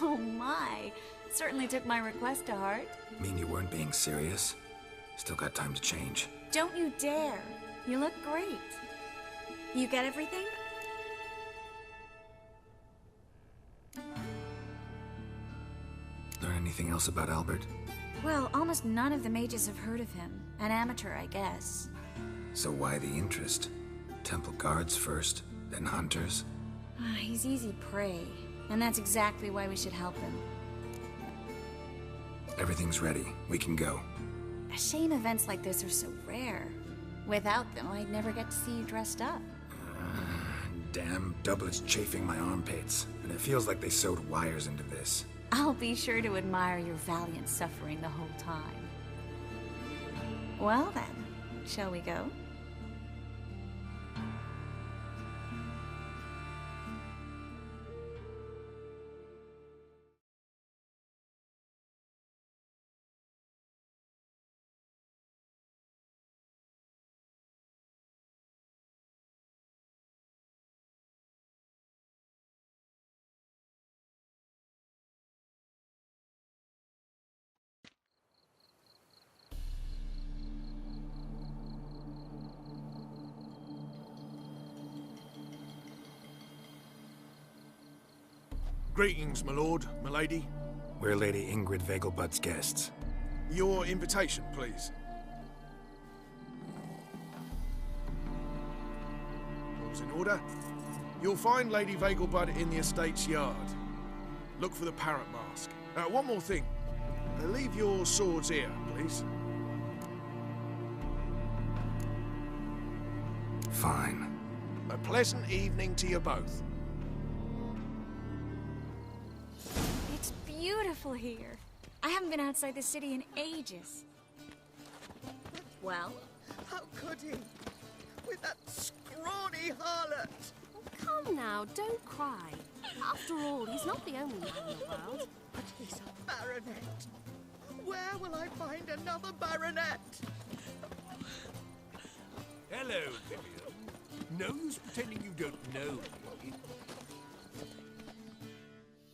Oh my. Certainly took my request to heart. Mean you weren't being serious? Still got time to change. Don't you dare. You look great. You get everything? Learn anything else about Albert? Well, almost none of the mages have heard of him. An amateur, I guess. So why the interest? Temple guards first, then hunters? He's easy prey, and that's exactly why we should help him. Everything's ready. We can go. A shame events like this are so rare. Without them, I'd never get to see you dressed up. Damn doublets chafing my armpits, and it feels like they sewed wires into this. I'll be sure to admire your valiant suffering the whole time. Well then, shall we go? Greetings, my lord, my lady. We're Lady Ingrid Vegelbud's guests. Your invitation, please. All's in order. You'll find Lady Vegelbud in the estate's yard. Look for the parrot mask. One more thing. Leave your swords here, please. Fine. A pleasant evening to you both. It's beautiful here. I haven't been outside the city in ages. Well? How could he? With that scrawny harlot! Oh, come now, don't cry. After all, he's not the only man in the world. But he's a baronet. Where will I find another baronet? Hello, Vivian. No use pretending you don't know me.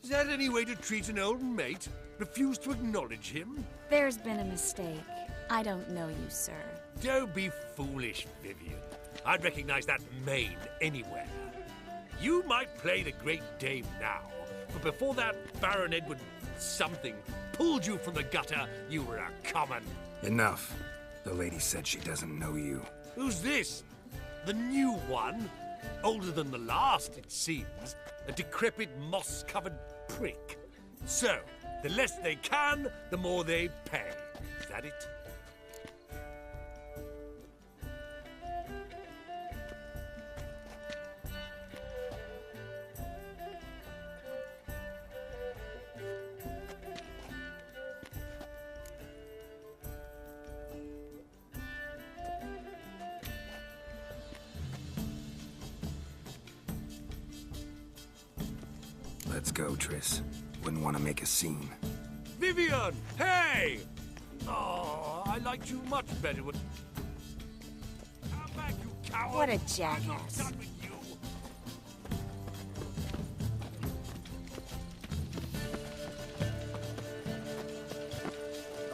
Is that any way to treat an old mate? Refuse to acknowledge him? There's been a mistake. I don't know you, sir. Don't be foolish, Vivian. I'd recognize that maid anywhere. You might play the great dame now, but before that Baron Edward something pulled you from the gutter, you were a common. Enough. The lady said she doesn't know you. Who's this? The new one? Older than the last, it seems. A decrepit, moss-covered prick. So, the less they can, the more they pay. Is that it? Let's go, Triss. Wouldn't want to make a scene. Vivian! Hey! Oh, I liked you much better when... Come back, you coward! What a I'm not jackass. done with you!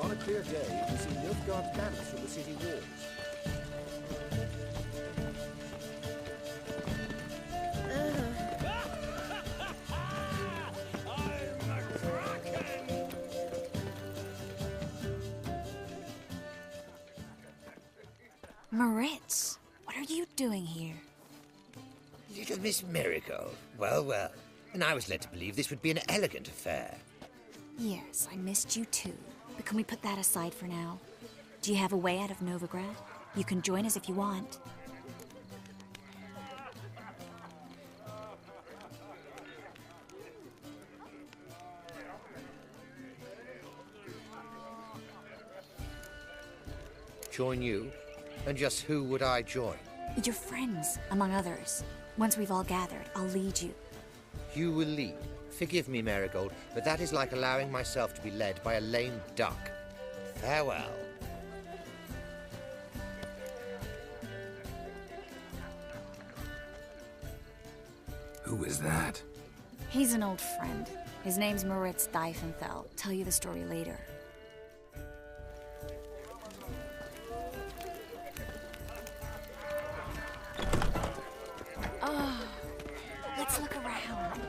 On a clear day, you can see Nilfgaard's banners from the city walls. Moritz, what are you doing here? Little Miss Miracle. Well, well. And I was led to believe this would be an elegant affair. Yes, I missed you too. But can we put that aside for now? Do you have a way out of Novigrad? You can join us if you want. Join you? And just who would I join? Your friends, among others. Once we've all gathered, I'll lead you. You will lead. Forgive me, Marigold, but that is like allowing myself to be led by a lame duck. Farewell. Who is that? He's an old friend. His name's Moritz Diefenfeld. Tell you the story later. Oh, let's look around.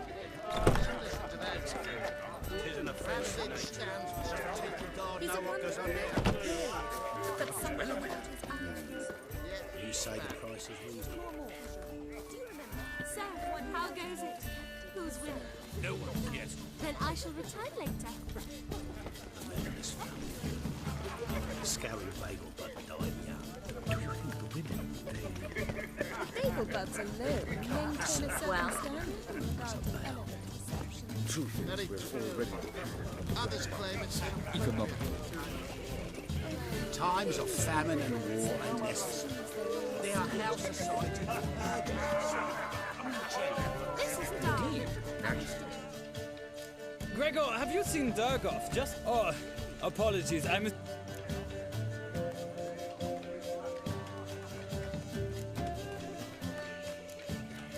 He's a wonderful but something about his eyes. You say the price is reasonable. So, how goes it? Who's winning? No one cares. Then I shall return later. Scouring bagel bud died young. Do you think the women Bagel buds alone maintain a certain Well. standard. Truth is, we're already Others claim it's economic. Times of famine and war are necessary. They are now society. This is dark. Gregor, have you seen Durgoff? Just... Oh, apologies, I'm...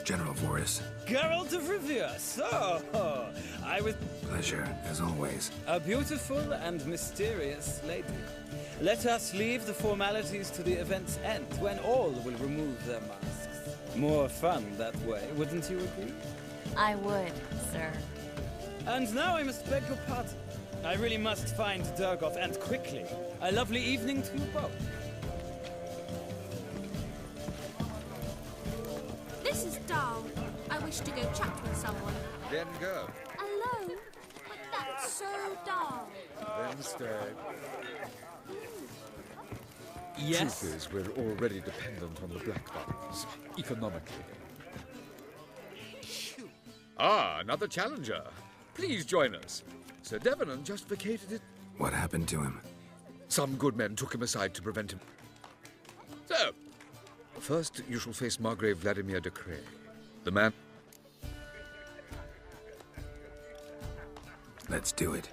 General Voris, Geralt of Rivia, so... I was pleasure, as always. a beautiful and mysterious lady. Let us leave the formalities to the event's end, when all will remove their masks. More fun that way, wouldn't you agree? I would, sir. And now I must beg your pardon. I really must find Durgoff, and quickly. A lovely evening to you both. This is dull. I wish to go chat with someone. Then go. Alone? But that's so dull. Then stay. Yes? Truth is, we're already dependent on the black bodies, economically. Ah, another challenger. Please join us. Sir Devenant just vacated it. What happened to him? Some good men took him aside to prevent him. So, first you shall face Margrave Vladimir de Cray, the man... Let's do it.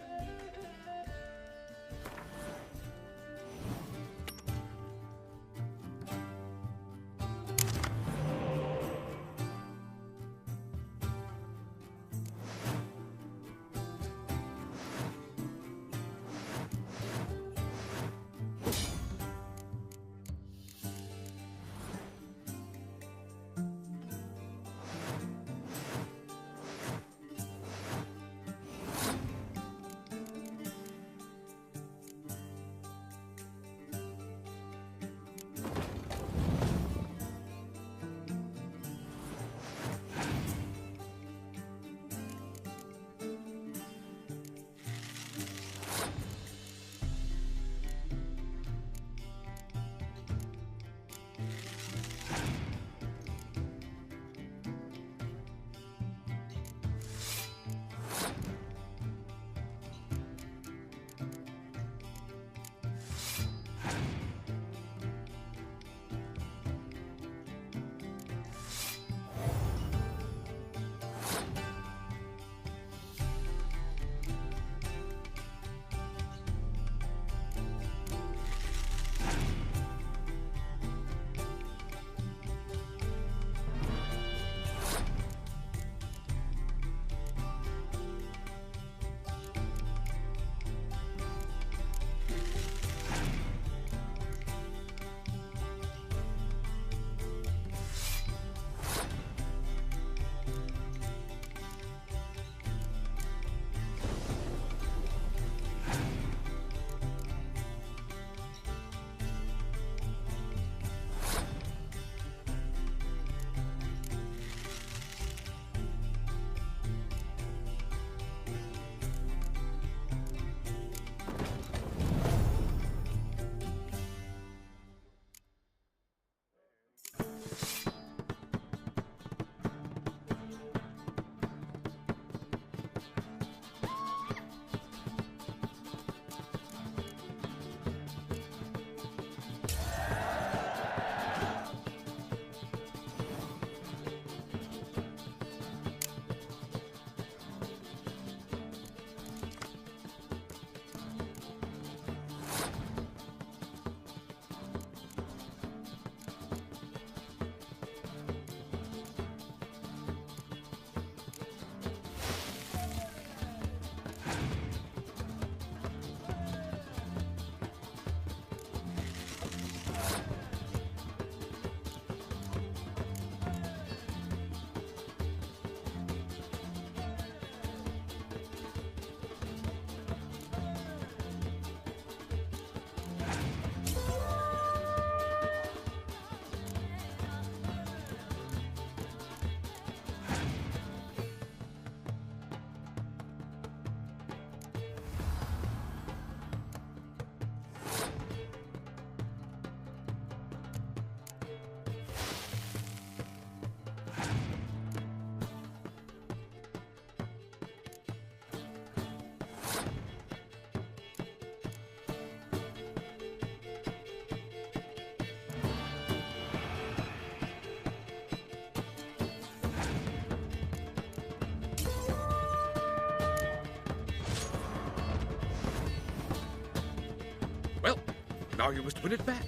Now you must win it back.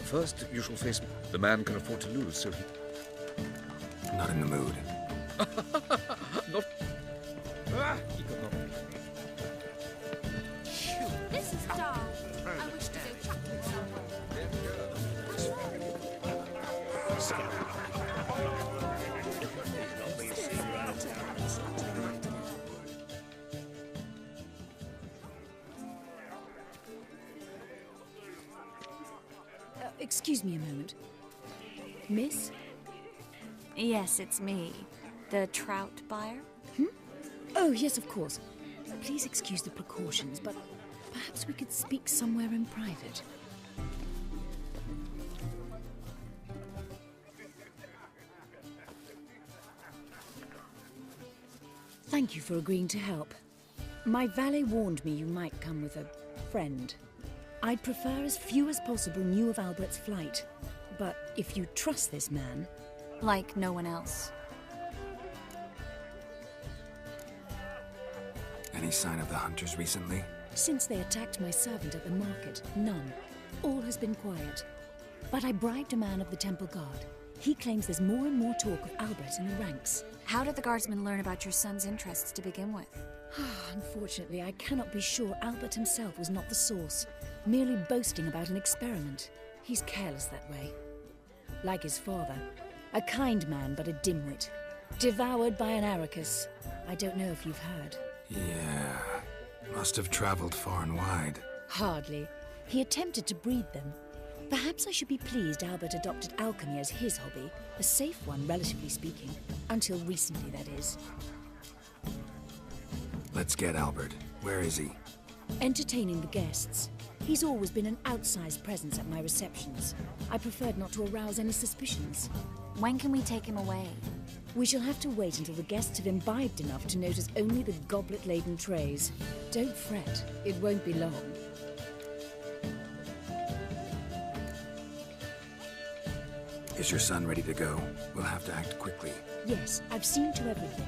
First, you shall face... The man can afford to lose, so he... Not in the mood. Not... This is dull. I wish to go chuckling somewhere. What's wrong? Scary. Excuse me a moment. Miss? Yes, it's me. The trout buyer? Oh, yes, of course. Please excuse the precautions, but perhaps we could speak somewhere in private. Thank you for agreeing to help. My valet warned me you might come with a friend. I'd prefer as few as possible knew of Albert's flight. But if you trust this man... Like no one else. Any sign of the hunters recently? Since they attacked my servant at the market, none. All has been quiet. But I bribed a man of the Temple Guard. He claims there's more and more talk of Albert in the ranks. How did the guardsmen learn about your son's interests to begin with? Unfortunately, I cannot be sure Albert himself was not the source, merely boasting about an experiment. He's careless that way. Like his father. A kind man, but a dimwit. Devoured by an Arrakis. I don't know if you've heard. Yeah. Must have traveled far and wide. Hardly. He attempted to breed them. Perhaps I should be pleased Albert adopted alchemy as his hobby. A safe one, relatively speaking. Until recently, that is. Let's get Albert. Where is he? Entertaining the guests. He's always been an outsized presence at my receptions. I preferred not to arouse any suspicions. When can we take him away? We shall have to wait until the guests have imbibed enough to notice only the goblet-laden trays. Don't fret, it won't be long. Is your son ready to go? We'll have to act quickly. Yes, I've seen to everything.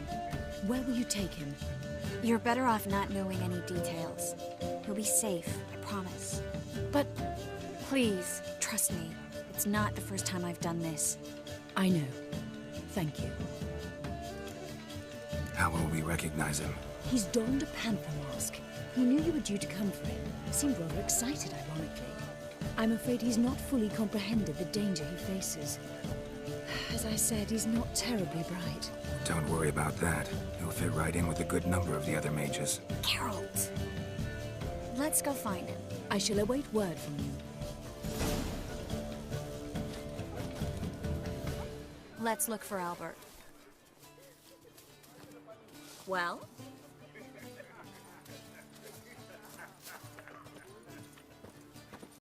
Where will you take him? You're better off not knowing any details. He'll be safe, I promise. But... Please, trust me. It's not the first time I've done this. I know. Thank you. How will we recognize him? He's donned a panther mask. He knew you were due to come for him. Seemed rather excited, ironically. I'm afraid he's not fully comprehended the danger he faces. As I said, he's not terribly bright. Don't worry about that. He'll fit right in with a good number of the other mages. Geralt! Let's go find him. I shall await word from you. Let's look for Albert. Well?